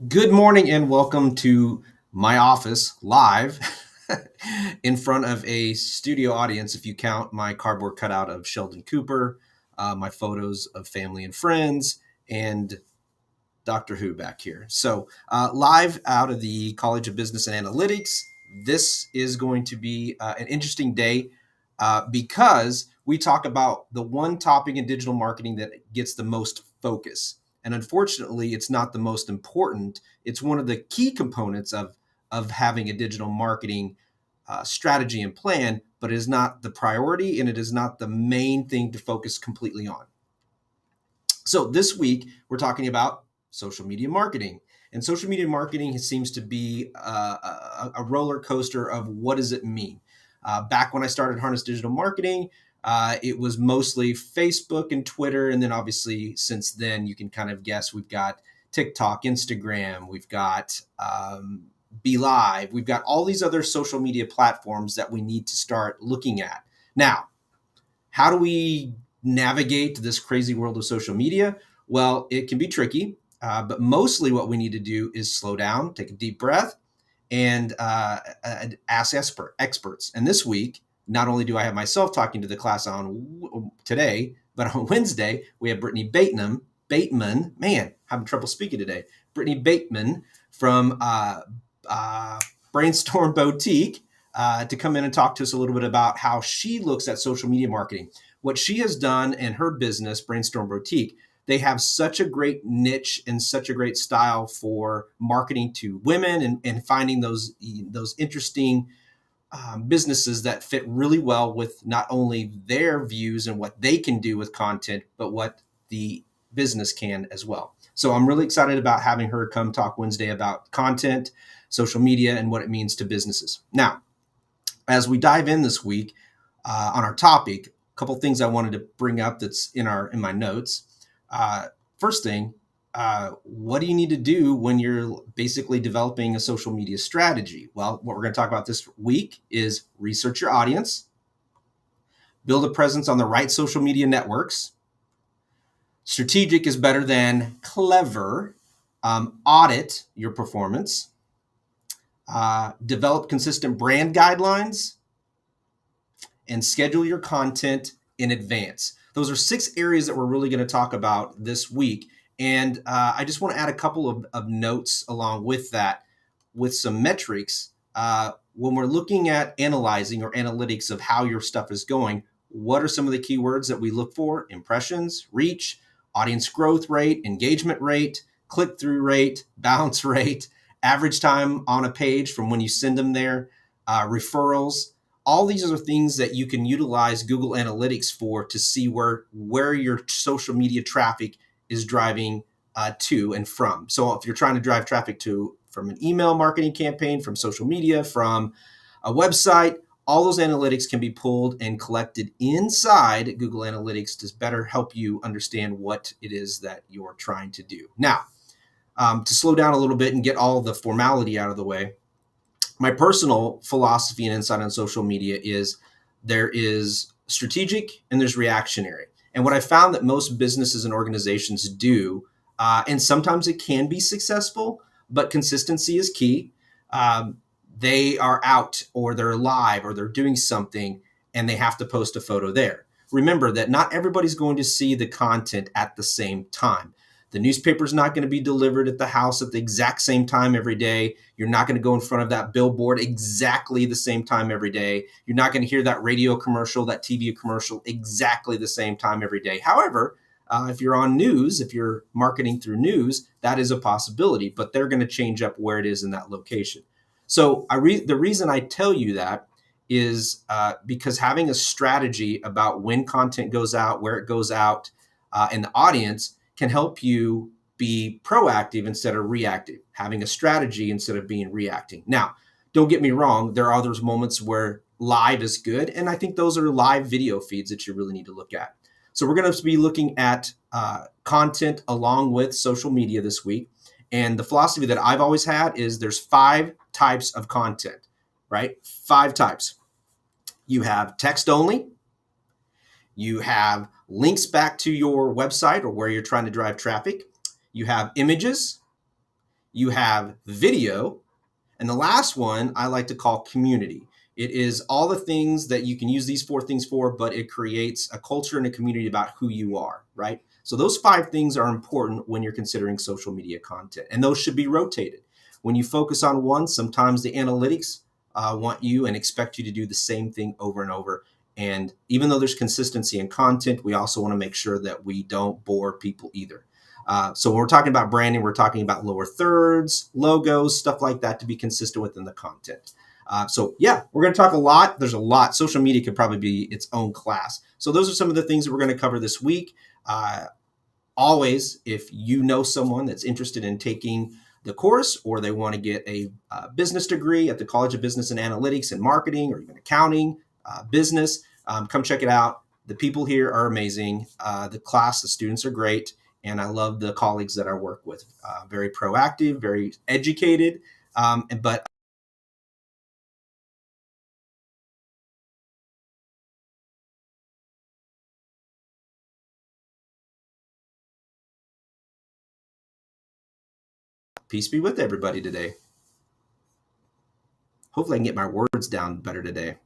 Good morning and welcome to my office live in front of a studio audience, if you count my cardboard cutout of Sheldon Cooper, my photos of family and friends, and Doctor Who back here. So live out of the College of Business and Analytics. This is going to be an interesting day because we talk about the one topic in digital marketing that gets the most focus. And unfortunately, it's not the most important. It's one of the key components of having a digital marketing strategy and plan, but it is not the priority and it is not the main thing to focus completely on. So this week, we're talking about social media marketing. And social media marketing seems to be a roller coaster of what does it mean. Back when I started Harness Digital Marketing, it was mostly Facebook and Twitter. And then obviously since then, you can kind of guess we've got TikTok, Instagram, we've got Be Live, we've got all these other social media platforms that we need to start looking at. Now, how do we navigate this crazy world of social media? Well, it can be tricky, but mostly what we need to do is slow down, take a deep breath, and ask experts. And this week, not only do I have myself talking to the class on today, but on Wednesday, we have Brittany Bateman, man, having trouble speaking today. Brittany Bateman from Brainstorm Boutique to come in and talk to us a little bit about how she looks at social media marketing. What she has done in her business, Brainstorm Boutique, they have such a great niche and such a great style for marketing to women and finding those interesting businesses that fit really well with not only their views and what they can do with content, but what the business can as well. So I'm really excited about having her come talk Wednesday about content, social media, and what it means to businesses. Now, as we dive in this week on our topic, a couple things I wanted to bring up that's in my notes. First thing, what do you need to do when you're basically developing a social media strategy? Well, what we're going to talk about this week is research your audience, build a presence on the right social media networks. Strategic is better than clever. Audit your performance. Develop consistent brand guidelines, and schedule your content in advance. Those are 6 areas that we're really going to talk about this week. And I just want to add a couple of notes along with that, with some metrics. When we're looking at analyzing or analytics of how your stuff is going, what are some of the keywords that we look for? Impressions, reach, audience growth rate, engagement rate, click-through rate, bounce rate, average time on a page from when you send them there, referrals. All these are things that you can utilize Google Analytics for to see where your social media traffic is driving to and from. So if you're trying to drive traffic from an email marketing campaign, from social media, from a website, all those analytics can be pulled and collected inside Google Analytics to better help you understand what it is that you're trying to do. Now, to slow down a little bit and get all the formality out of the way, my personal philosophy and insight on social media is there is strategic and there's reactionary. And what I found that most businesses and organizations do, and sometimes it can be successful, but consistency is key. They are out or they're live or they're doing something and they have to post a photo there. Remember that not everybody's going to see the content at the same time. The newspaper's not going to be delivered at the house at the exact same time every day. You're not going to go in front of that billboard exactly the same time every day. You're not going to hear that radio commercial, that TV commercial exactly the same time every day. However, if you're on news, if you're marketing through news, that is a possibility, but they're going to change up where it is in that location. So the reason I tell you that is because having a strategy about when content goes out, where it goes out, and the audience can help you be proactive instead of reactive, having a strategy instead of being reacting. Now, don't get me wrong, there are those moments where live is good, and I think those are live video feeds that you really need to look at. So we're going to be looking at content along with social media this week, and the philosophy that I've always had is there's 5 types of content, right? 5 types. You have text only, You have links back to your website or where you're trying to drive traffic. You have images. You have video. And the last one I like to call community. It is all the things that you can use these four things for, but it creates a culture and a community about who you are, right? So those five things are important when you're considering social media content, and those should be rotated. When you focus on one, sometimes the analytics want you and expect you to do the same thing over and over. And even though there's consistency in content, we also want to make sure that we don't bore people either. So when we're talking about branding, we're talking about lower thirds, logos, stuff like that to be consistent within the content. So yeah, we're going to talk a lot. There's a lot. Social media could probably be its own class. So those are some of the things that we're going to cover this week. Always, if you know someone that's interested in taking the course or they want to get a business degree at the College of Business and Analytics and Marketing or even accounting, business, come check it out. The people here are amazing. The class, the students are great. And I love the colleagues that I work with. Very proactive, very educated, but peace be with everybody today. Hopefully I can get my words down better today.